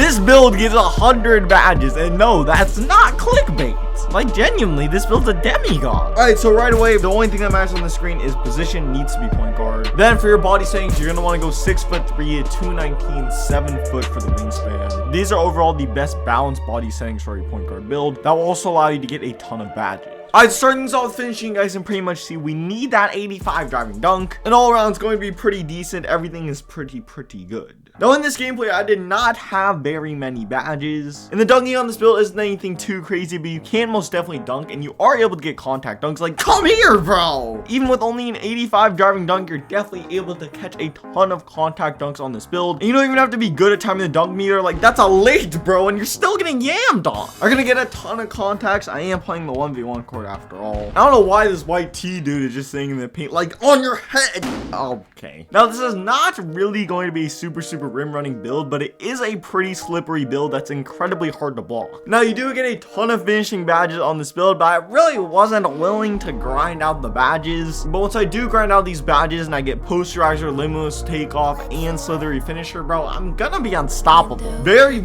This build gives 100 badges, and no, that's not clickbait. Like, genuinely, this build's a demigod. Alright, so right away, the only thing that matters on the screen is position needs to be point guard. Then for your body settings, you're gonna want to go 6'3", 219, 7 foot for the wingspan. These are overall the best balanced body settings for a point guard build. That will also allow you to get a ton of badges. Alright, starting things off with finishing, you guys can pretty much see we need that 85 driving dunk. And all around, it's going to be pretty decent. Everything is pretty good. Now, in this gameplay, I did not have very many badges. And the dunking on this build isn't anything too crazy, but you can most definitely dunk, and you are able to get contact dunks. Like, come here, bro! Even with only an 85 driving dunk, you're definitely able to catch a ton of contact dunks on this build. And you don't even have to be good at timing the dunk meter. Like, that's a late, bro, and you're still getting yammed on. I'm gonna get a ton of contacts. I am playing the 1v1 court after all. I don't know why this white T dude is just sitting in the paint, like, on your head. Okay. Now, this is not really going to be a super rim running build, but it is a pretty slippery build that's incredibly hard to block. Now, you do get a ton of finishing badges on this build, but I really wasn't willing to grind out the badges. But once I do grind out these badges and I get posterizer, limitless takeoff, and slithery finisher, bro, I'm gonna be unstoppable. Very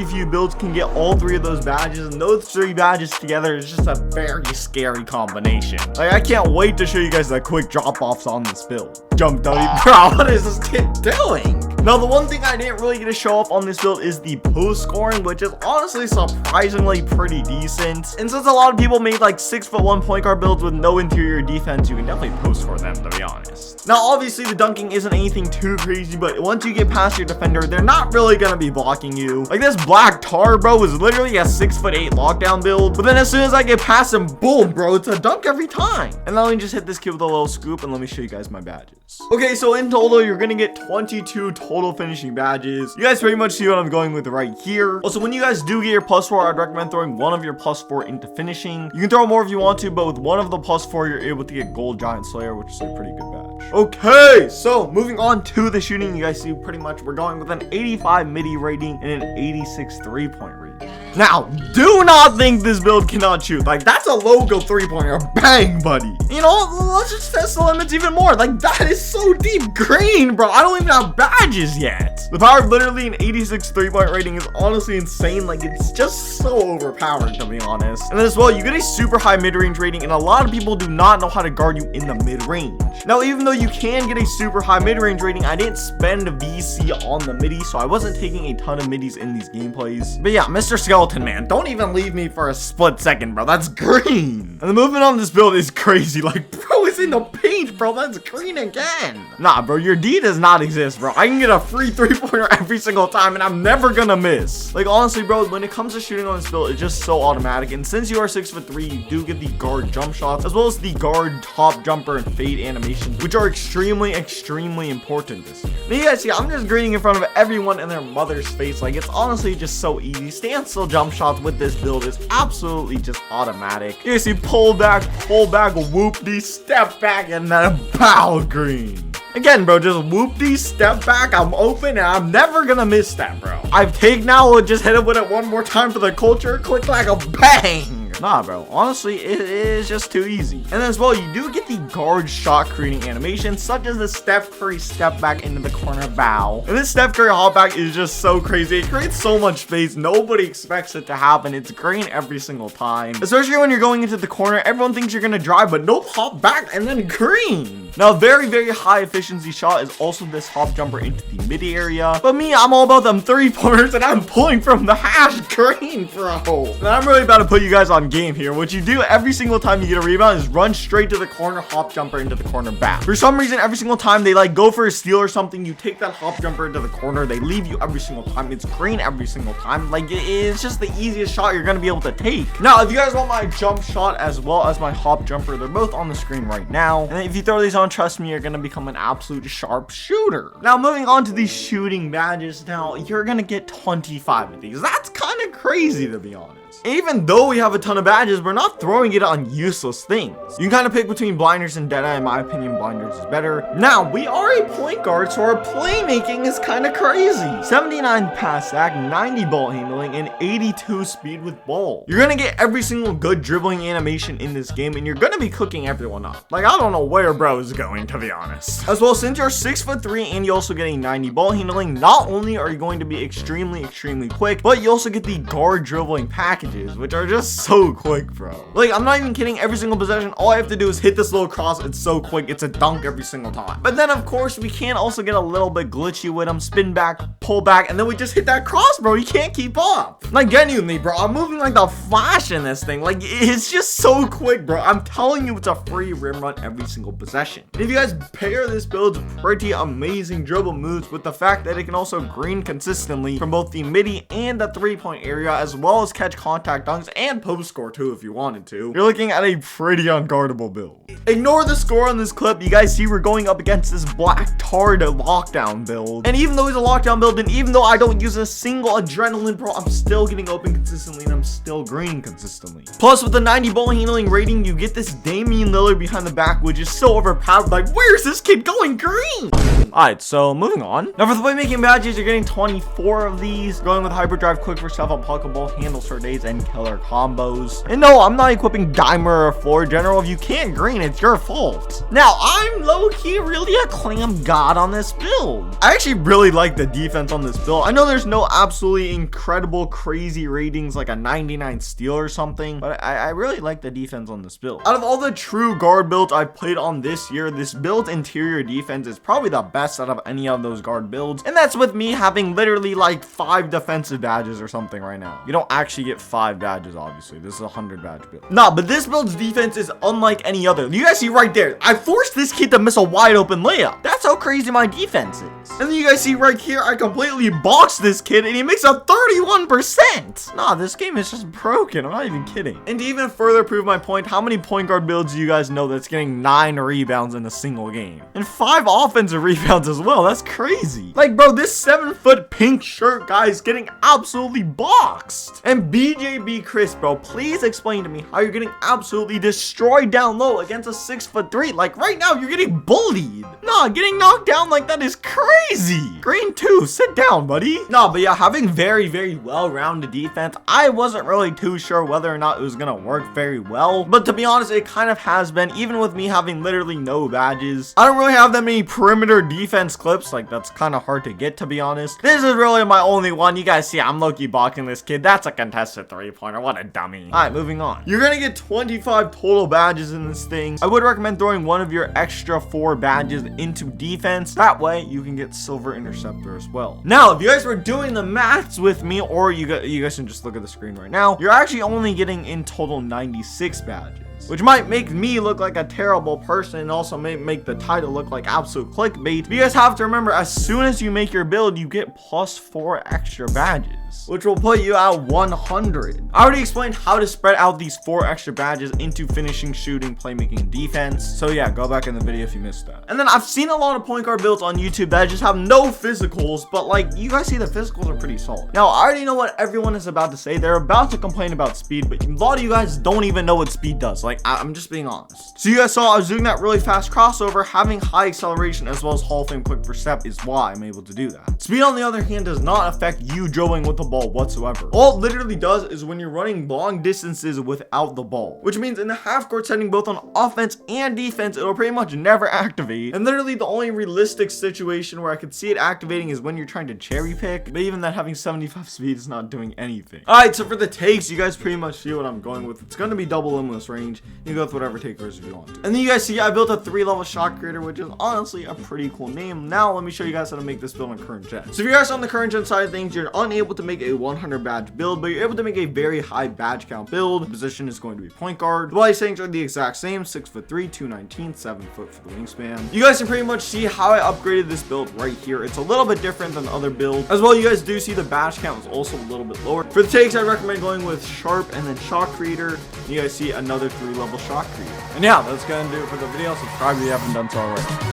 few builds can get all three of those badges, and those three badges together is just a very scary combination. Like, I can't wait to show you guys the quick drop-offs on this build. Jump dummy. Bro, what is this kid doing? Now, the one thing I didn't really get to show off on this build is the post scoring, which is honestly surprisingly pretty decent. And since a lot of people made like 6'1" point guard builds with no interior defense, you can definitely post score them, to be honest. Now, obviously, the dunking isn't anything too crazy, but once you get past your defender, they're not really gonna be blocking you. Like, this black tar, bro, is literally a 6'8" lockdown build. But then as soon as I get past him, boom, bro, it's a dunk every time. And then let me just hit this kid with a little scoop, and let me show you guys my badges. Okay, so in total, you're gonna get 22 total finishing badges. You guys pretty much see what I'm going with right here. Also, when you guys do get your +4, I'd recommend throwing one of your +4 into finishing. You can throw more if you want to, but with one of the +4, you're able to get gold giant slayer, which is a pretty good badge. Okay, so moving on to the shooting, you guys see pretty much we're going with an 85 midi rating and an 86 3-point rating. Now, do not think this build cannot shoot. Like, that's a logo 3-pointer. Bang, buddy. You know, let's just test the limits even more. Like, that is so deep green, bro. I don't even have badges yet. The power of literally an 86 3-point rating is honestly insane. Like, it's just so overpowered, to be honest. And then as well, you get a super high mid-range rating, and a lot of people do not know how to guard you in the mid-range. Now, even though you can get a super high mid-range rating, I didn't spend a VC on the midi, so I wasn't taking a ton of midis in these gameplays. But yeah, Mr. Skeleton, man, don't even leave me for a split second, bro. That's green. And the movement on this build is crazy. Like, bro, it's in the paint, bro. That's green again. Nah, bro, your D does not exist, bro. I can get a free 3-pointer every single time, and I'm never gonna miss. Like, honestly, bro, when it comes to shooting on this build, it's just so automatic. And since you are 6'3", you do get the guard jump shots, as well as the guard top jumper and fade animations, which are extremely important this year. Now, you guys see, I'm just greening in front of everyone in their mother's face. Like, it's honestly just so easy. Standstill jump shots with this build is absolutely just automatic. You guys see, pull back, whoop-dee, step back, and then bow green. Again, bro, just whoop-dee, step back, I'm open, and I'm never gonna miss that, bro. I've taken now, just hit it with it one more time for the culture, click like a bang. Nah, bro, honestly, it is just too easy. And as well, you do get the guard shot creating animation, such as the Steph Curry step back into the corner bow. And this Steph Curry hop back is just so crazy. It creates so much space. Nobody expects it to happen. It's green every single time. Especially when you're going into the corner, everyone thinks you're gonna drive, but nope, hop back and then green. Now, very high efficiency shot is also this hop jumper into the midi area. But me, I'm all about them 3-pointers, and I'm pulling from the hash green, bro. And I'm really about to put you guys on game here. What you do every single time you get a rebound is run straight to the corner, hop jumper into the corner back. For some reason, every single time they like go for a steal or something, you take that hop jumper into the corner. They leave you every single time. It's green every single time. Like, it's just the easiest shot you're gonna be able to take. Now, if you guys want my jump shot as well as my hop jumper, they're both on the screen right now. And if you throw these on, trust me, you're gonna become an absolute sharp shooter. Now, moving on to these shooting badges. Now, you're gonna get 25 of these. That's kind of crazy, to be honest. Even though we have a ton of badges, we're not throwing it on useless things. You can kind of pick between blinders and Deadeye. In my opinion, blinders is better. Now, we are a point guard, so our playmaking is kind of crazy. 79 pass sack, 90 ball handling, and 82 speed with ball. You're gonna get every single good dribbling animation in this game, and you're gonna be cooking everyone up. Like, I don't know where bro is going, to be honest. As well, since you're 6'3" and you also get a 90 ball handling, not only are you going to be extremely quick, but you also get the guard dribbling packages, which are just so quick, bro. Like, I'm not even kidding. Every single possession, all I have to do is hit this little cross. It's so quick. It's a dunk every single time. But then, of course, we can also get a little bit glitchy with them. Spin back, pull back, and then we just hit that cross, bro. You can't keep up. Like, genuinely, bro, I'm moving like the Flash in this thing. Like, it's just so quick, bro. I'm telling you, it's a free rim run every single possession. And if you guys pair this build's pretty amazing dribble moves with the fact that it can also green consistently from both the midi and the three-point area, as well as catch contact dunks and post score too if you wanted to, you're looking at a pretty unguardable build. Ignore the score on this clip. You guys see we're going up against this black tard lockdown build, and even though it's a lockdown build, and even though I don't use a single adrenaline pro, I'm still getting open consistently and I'm still green consistently. Plus, with the 90 ball handling rating, you get this Damian Lillard behind the back, which is so overpowered. Like, where's this kid going green? Alright, so moving on. Now for the playmaking badges, you're getting 24 of these, going with hyperdrive, quick for stuff, unpluckable, handle for days, and killer combos. And no, I'm not equipping dimer or floor general. If you can't green, it's your fault. Now, I'm low-key really a clam god on this build. I actually really like the defense on this build. I know there's no absolutely incredible, crazy ratings like a 99 steal or something, but I really like the defense on this build. Out of all the true guard builds I've played on this year, this build's interior defense is probably the best out of any of those guard builds, and that's with me having literally like 5 defensive badges or something right now. You don't actually get 5 badges, obviously. This is a 100 badge build. Nah, but this build's defense is unlike any other. You guys see right there, I forced this kid to miss a wide open layup. That's how crazy my defense is. And then you guys see right here, I completely boxed this kid and he makes a 31%. Nah, this game is just broken. I'm not even kidding. And to even further prove my point, how many point guard builds do you guys know that's getting 9 rebounds in a single game? And 5 offensive rebounds as well. That's crazy. Like, bro, this 7-foot pink shirt guy is getting absolutely boxed. And BJB Chris, bro, please explain to me how you're getting absolutely destroyed down low against a 6'3". Like, right now, you're getting bullied. Nah, getting knocked down like that is crazy. Green 2, sit down, buddy. Nah, but yeah, having very well-rounded defense, I wasn't really too sure whether or not it was gonna work very well. But to be honest, it kind of has been, even with me having literally no badges. I don't really have that many perimeter defense clips. Like, that's kind of hard to get, to be honest. This is really my only one. You guys see, I'm low-key blocking this kid. That's a contested three-pointer. What a dummy. All right, moving on. You're gonna get 25 total badges in this thing. I would recommend throwing one of your extra 4 badges into defense. That way, you can get silver interceptor as well. Now, if you guys were doing the maths with me, or you guys can just look at the screen right now, you're actually only getting in total 96 badges, which might make me look like a terrible person and also may make the title look like absolute clickbait. But you guys have to remember, as soon as you make your build, you get plus 4 extra badges, which will put you at 100. I already explained how to spread out these 4 extra badges into finishing, shooting, playmaking, and defense. So yeah, go back in the video if you missed that. And then I've seen a lot of point guard builds on YouTube that just have no physicals, but like, you guys see the physicals are pretty solid. Now, I already know what everyone is about to say. They're about to complain about speed, but a lot of you guys don't even know what speed does. Like, I'm just being honest. So you guys saw I was doing that really fast crossover. Having high acceleration as well as Hall of Fame quick for step is why I'm able to do that. Speed, on the other hand, does not affect you dribbling with the ball whatsoever. All it literally does is when you're running long distances without the ball, which means in the half court setting, both on offense and defense, it'll pretty much never activate. And literally the only realistic situation where I could see it activating is when you're trying to cherry pick, but even that, having 75 speed is not doing anything. All right, so for the takes, you guys pretty much see what I'm going with. It's going to be double limitless range. You can go with whatever takers if you want to. And then you guys see I built a 3-level shot creator, which is honestly a pretty cool name. Now let me show you guys how to make this build on current gen. So if you guys on the current gen side of things, you're unable to make a 100 badge build, but you're able to make a very high badge count build. The position is going to be point guard. The body settings are the exact same: 6'3", 219, 7 foot for the wingspan. You guys can pretty much see how I upgraded this build right here. It's a little bit different than the other build. As well, you guys do see the badge count is also a little bit lower. For the takes, I recommend going with sharp and then shot creator. You guys see another 3-level shot creator. And yeah, that's gonna do it for the video. Subscribe if you haven't done so already.